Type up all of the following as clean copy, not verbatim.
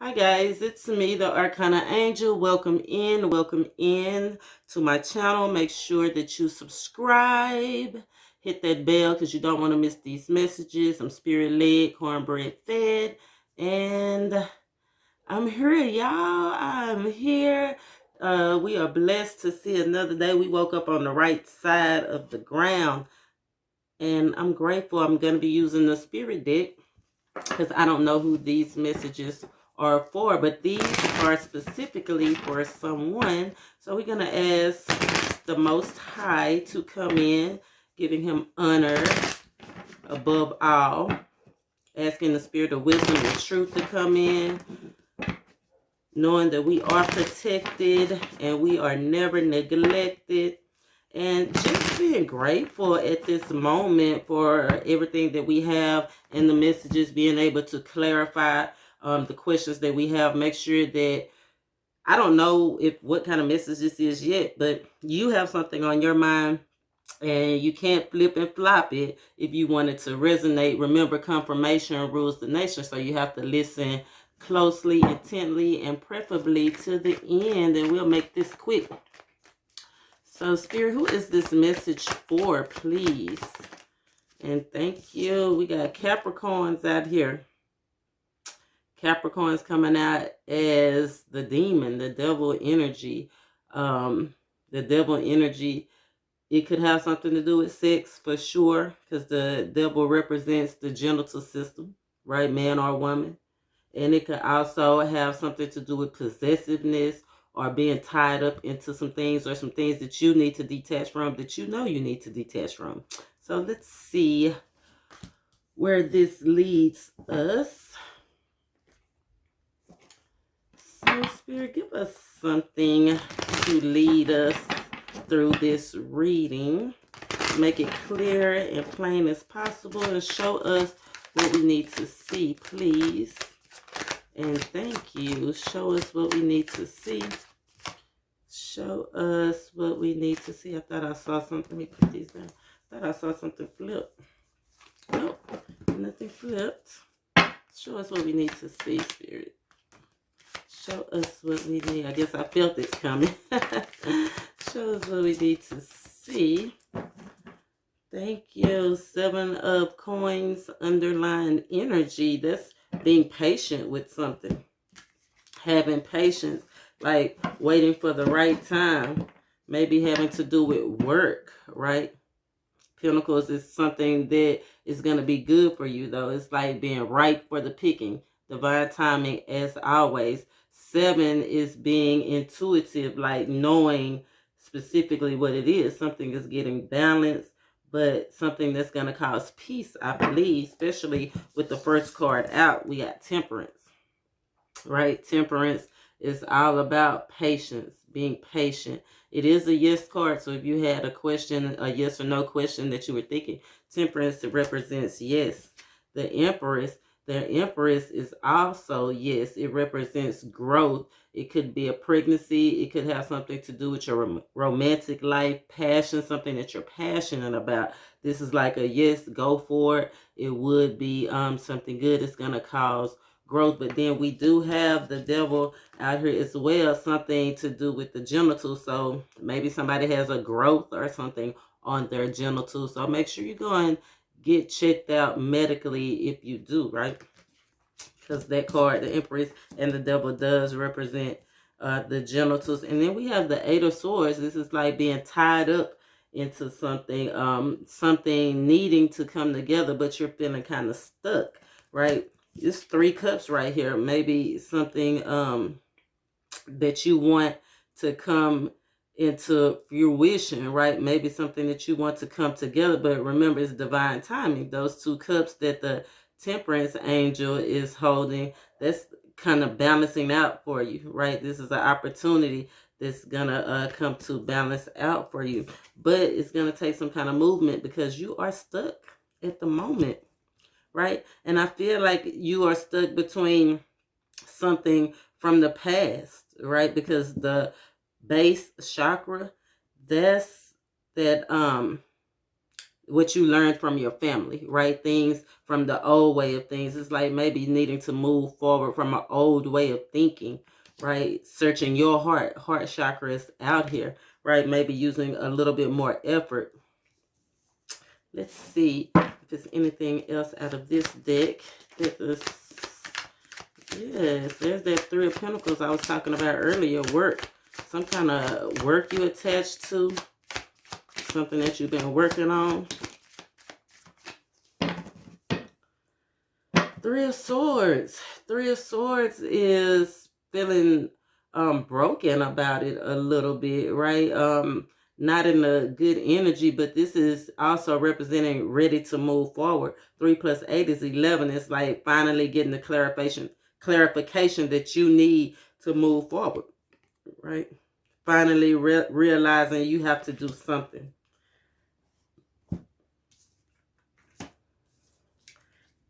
Hi guys, it's me, the ARCANAANGEL. Welcome in to my channel. Make sure that you subscribe, hit that bell because you don't want to miss these messages. I'm spirit led, cornbread fed, and I'm here, y'all. I'm here. We are blessed to see another day. We woke up on the right side of the ground, and I'm grateful. I'm going to be using the spirit deck because I don't know who these messages are for, but these are specifically for someone. So we're going to ask the Most High to come in, giving him honor above all, asking the Spirit of wisdom and truth to come in, knowing that we are protected and we are never neglected. And just being grateful at this moment for everything that we have and the messages, being able to clarify the questions that we have. Make sure that, I don't know what kind of message this is yet, but you have something on your mind and you can't flip and flop it if you want it to resonate. Remember, confirmation rules the nation, so you have to listen closely, intently, and preferably to the end, and we'll make this quick. So, Spirit, who is this message for, please? And thank you. We got Capricorns out here. Capricorns coming out as the demon, the devil energy. The devil energy, it could have something to do with sex for sure, because the devil represents the genital system, right? Man or woman. And it could also have something to do with possessiveness or being tied up into some things or some things that you need to detach from, that you know you need to detach from. So let's see where this leads us. So Spirit, give us something to lead us through this reading. Make it clear and plain as possible and show us what we need to see, please. And thank you. Show us what we need to see. Show us what we need to see. I thought I saw something. Let me put these down. I thought I saw something flip. Nope, nothing flipped. Show us what we need to see, Spirit. Show us what we need. I guess I felt it coming. Show us what we need to see. Thank you. 7 of Coins, underlined energy. That's being patient with something. Having patience, like waiting for the right time. Maybe having to do with work, right? Pentacles is something that is going to be good for you, though. It's like being ripe for the picking. Divine timing, as always. 7 is being intuitive, like knowing specifically what it is. Something is getting balanced, but something that's going to cause peace, I believe, especially with the first card out. We got Temperance, right? Temperance is all about patience, being patient. It is a yes card, so if you had a question, a yes or no question that you were thinking, Temperance represents yes. The Empress is also yes. It represents growth. It could be a pregnancy. It could have something to do with your romantic life, passion, something that you're passionate about. This is like a yes, go for it. It would be something good. It's going to cause growth. But then we do have the devil out here as well, something to do with the genitals. So maybe somebody has a growth or something on their genitals. So make sure you go and get checked out medically if you do, right? Because that card, the Empress and the devil, does represent the genitals. And then we have the 8 of Swords. This is like being tied up into something, something needing to come together, but you're feeling kind of stuck, right? It's 3 cups right here. Maybe something that you want to come into fruition, right? Maybe something that you want to come together, but remember, it's divine timing. Those 2 cups that the Temperance angel is holding, that's kind of balancing out for you, right? This is an opportunity that's gonna come to balance out for you, but it's gonna take some kind of movement because you are stuck at the moment, right? And I feel like you are stuck between something from the past, right? Because the base chakra, that's that what you learned from your family, right? Things from the old way of things. It's like maybe needing to move forward from an old way of thinking, right? Searching your heart chakras out here, right? Maybe using a little bit more effort. Let's see if there's anything else out of this deck. Yes, there's that Three of Pentacles I was talking about earlier. Work. Some kind of work you attached to. Something that you've been working on. Three of Swords. Three of Swords is feeling broken about it a little bit, right? Not in a good energy, but this is also representing ready to move forward. 3 plus 8 is 11. It's like finally getting the clarification that you need to move forward, right? Finally realizing you have to do something.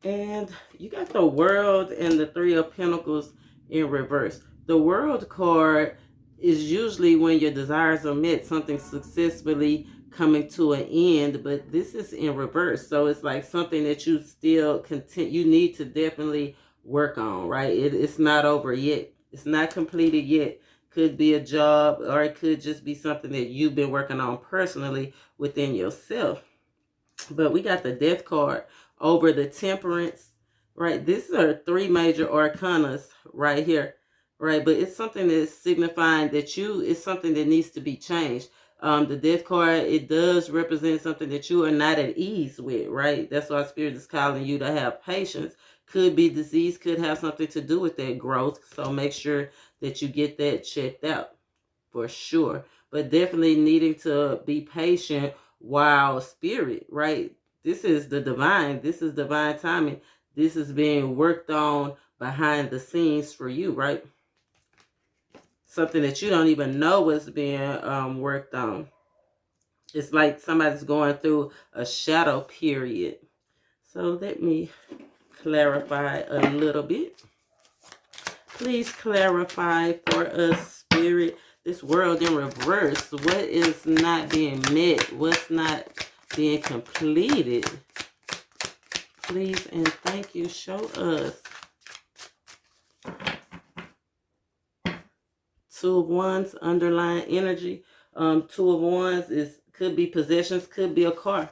And you got the World and the Three of Pentacles in reverse. The World card is usually when your desires are met, something successfully coming to an end, but this is in reverse. So it's like something that you still you need to definitely work on, right? It's not over yet. It's not completed yet. Could be a job, or it could just be something that you've been working on personally within yourself. But we got the Death card over the Temperance, right? These are three major arcanas right here, right? But it's something that's signifying that it's something that needs to be changed. The Death card, it does represent something that you are not at ease with, right? That's why Spirit is calling you to have patience. Could be disease, could have something to do with that growth. So make sure that you get that checked out for sure. But definitely needing to be patient while Spirit, right? This is the divine. This is divine timing. This is being worked on behind the scenes for you, right? Something that you don't even know is being worked on. It's like somebody's going through a shadow period. So let me clarify a little bit. Please clarify for us, Spirit, this World in reverse. What is not being met? What's not being completed? Please and thank you. Show us. Two of Wands, underlying energy. Two of Wands could be possessions, could be a car,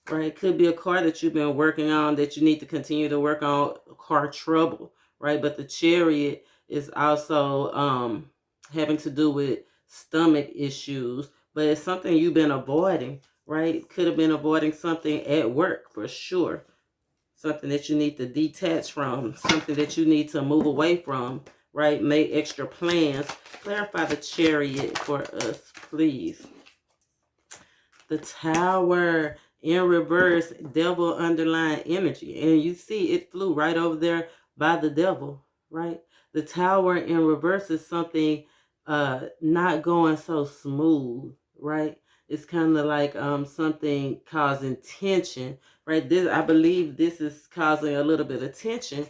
right? Could be a car that you've been working on that you need to continue to work on. Car trouble, right? But the Chariot is also having to do with stomach issues, but it's something you've been avoiding, right? Could have been avoiding something at work for sure. Something that you need to detach from, something that you need to move away from, right? Make extra plans. Clarify the Chariot for us, please. The Tower in reverse, devil underlying energy. And you see it flew right over there by the devil, right? The Tower in reverse is something not going so smooth, right? It's kind of like something causing tension, right? I believe this is causing a little bit of tension.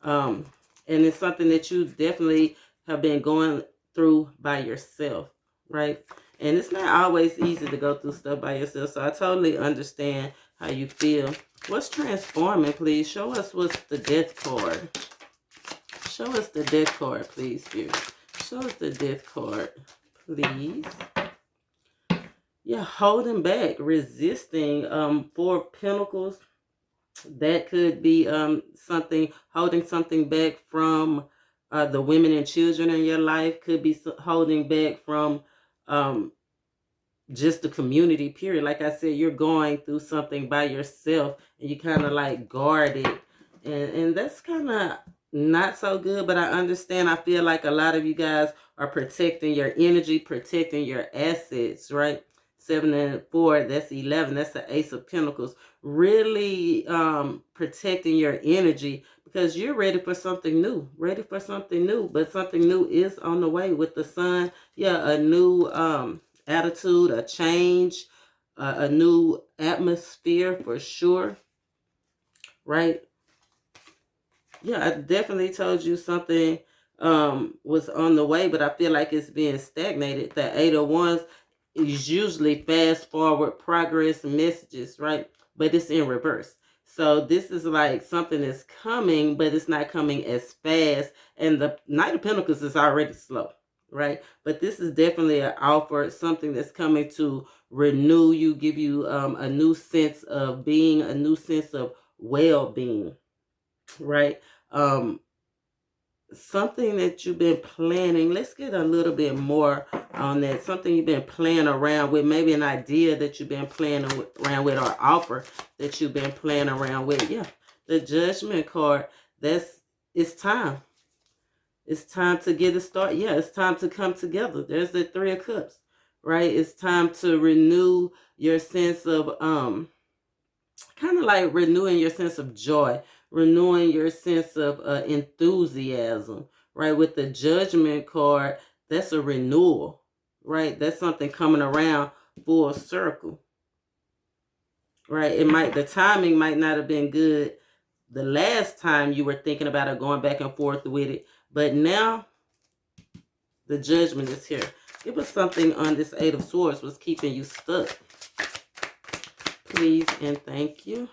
And it's something that you definitely have been going through by yourself, right? And it's not always easy to go through stuff by yourself. So I totally understand how you feel. What's transforming, please? Show us what's the Death card. Show us the Death card, please, Spirit. Show us the Death card, please. Yeah, holding back, resisting. Four of Pentacles. That could be something, holding something back from the women and children in your life. Could be holding back from just the community, period. Like I said, you're going through something by yourself and you kind of like guard it. And that's kind of not so good, but I understand. I feel like a lot of you guys are protecting your energy, protecting your assets, right? 7 and 4, that's 11. That's the Ace of Pentacles. Really protecting your energy because you're ready for something new. Ready for something new, but something new is on the way with the Sun. Yeah, a new attitude, a change, a new atmosphere for sure, right? Yeah, I definitely told you something was on the way, but I feel like it's being stagnated. The 8 of Wands, is usually fast forward progress messages, right? But it's in reverse. So this is like something that's coming, but it's not coming as fast. And the Knight of Pentacles is already slow, right? But this is definitely an offer, something that's coming to renew you, give you a new sense of being, a new sense of well-being, right? Something that you've been planning. Let's get a little bit more on that. Something you've been playing around with, maybe an idea that you've been playing around with, or offer that you've been playing around with. Yeah, the Judgment card. It's time. It's time to get it started. Yeah, it's time to come together. There's the Three of Cups, right? It's time to renew your sense of kind of like renewing your sense of joy, renewing your sense of enthusiasm, right? With the Judgment card, that's a renewal, right? That's something coming around full circle, right? The timing might not have been good the last time you were thinking about it, going back and forth with it, but now the Judgment is here. Give us something on this Eight of Swords. What's keeping you stuck? Please and thank you.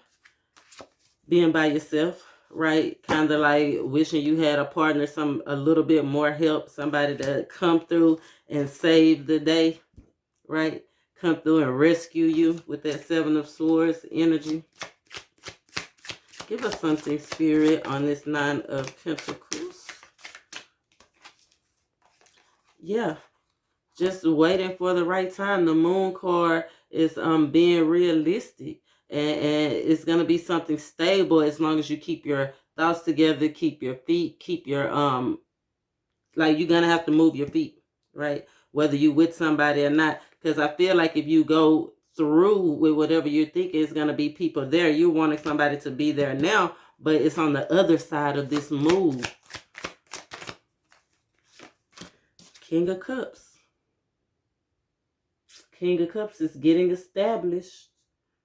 Being by yourself, right? Kind of like wishing you had a partner, a little bit more help, somebody to come through and save the day, right? Come through and rescue you with that Seven of Swords energy. Give us something, Spirit, on this Nine of Pentacles. Yeah, just waiting for the right time. The Moon card is being realistic. And it's going to be something stable as long as you keep your thoughts together, keep your feet, keep your, like you're going to have to move your feet, right? Whether you with somebody or not. Because I feel like if you go through with whatever you're thinking, it's going to be people there. You're wanting somebody to be there now, but it's on the other side of this move. King of Cups. King of Cups is getting established.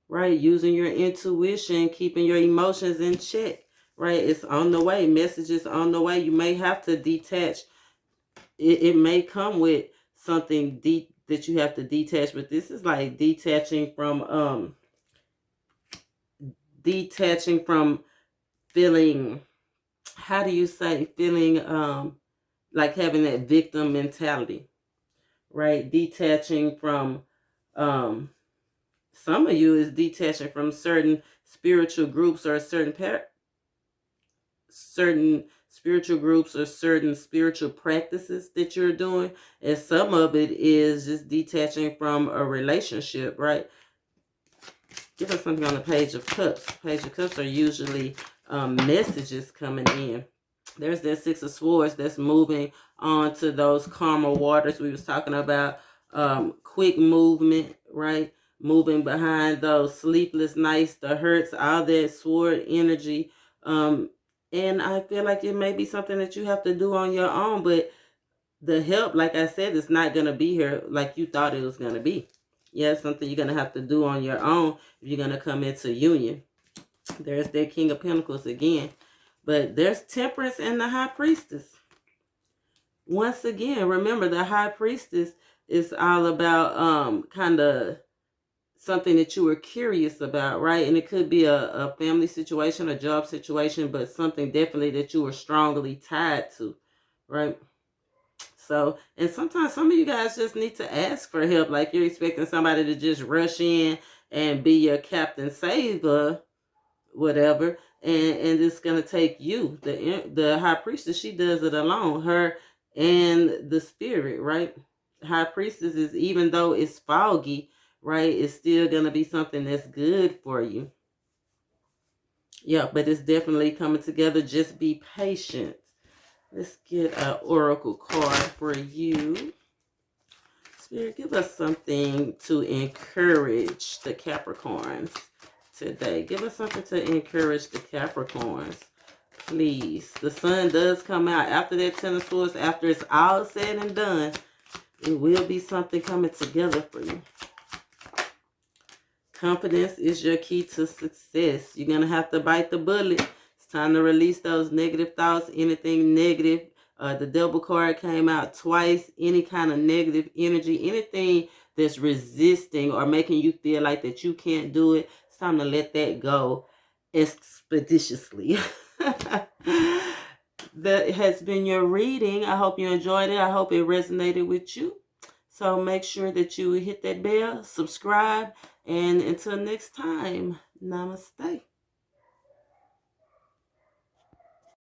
Right, using your intuition, keeping your emotions in check, right? It's on the way. Messages on the way. You may have to detach. It may come with something deep that you have to detach, but this is like detaching from feeling, how do you say, feeling like having that victim mentality, right? Detaching from some of you is detaching from certain spiritual groups or certain spiritual groups or certain spiritual practices that you're doing. And some of it is just detaching from a relationship, right? Give us something on the Page of Cups. Page of Cups are usually messages coming in. There's that Six of Swords that's moving on to those calmer waters we was talking about. Quick movement, right? Moving behind those sleepless nights, the hurts, all that sword energy. And I feel like it may be something that you have to do on your own, but the help, like I said, is not going to be here like you thought it was going to be. Yeah, it's something you're going to have to do on your own if you're going to come into union. There's that King of Pentacles again. But there's Temperance and the High Priestess. Once again, remember the High Priestess is all about kind of something that you were curious about, right? And it could be a family situation, a job situation, but something definitely that you were strongly tied to, right? So, and sometimes some of you guys just need to ask for help. Like you're expecting somebody to just rush in and be your captain saver, whatever. And it's going to take you. The High Priestess, she does it alone. Her and the Spirit, right? High Priestess is, even though it's foggy, right, it's still going to be something that's good for you. Yeah, but it's definitely coming together. Just be patient. Let's get an oracle card for you. Spirit, give us something to encourage the Capricorns today. Give us something to encourage the Capricorns, please. The sun does come out after that Ten of Swords. After it's all said and done, it will be something coming together for you. Confidence is your key to success. You're going to have to bite the bullet. It's time to release those negative thoughts, anything negative. The Devil card came out twice. Any kind of negative energy, anything that's resisting or making you feel like that you can't do it, it's time to let that go expeditiously. That has been your reading. I hope you enjoyed it. I hope it resonated with you. So make sure that you hit that bell, subscribe, and until next time, namaste.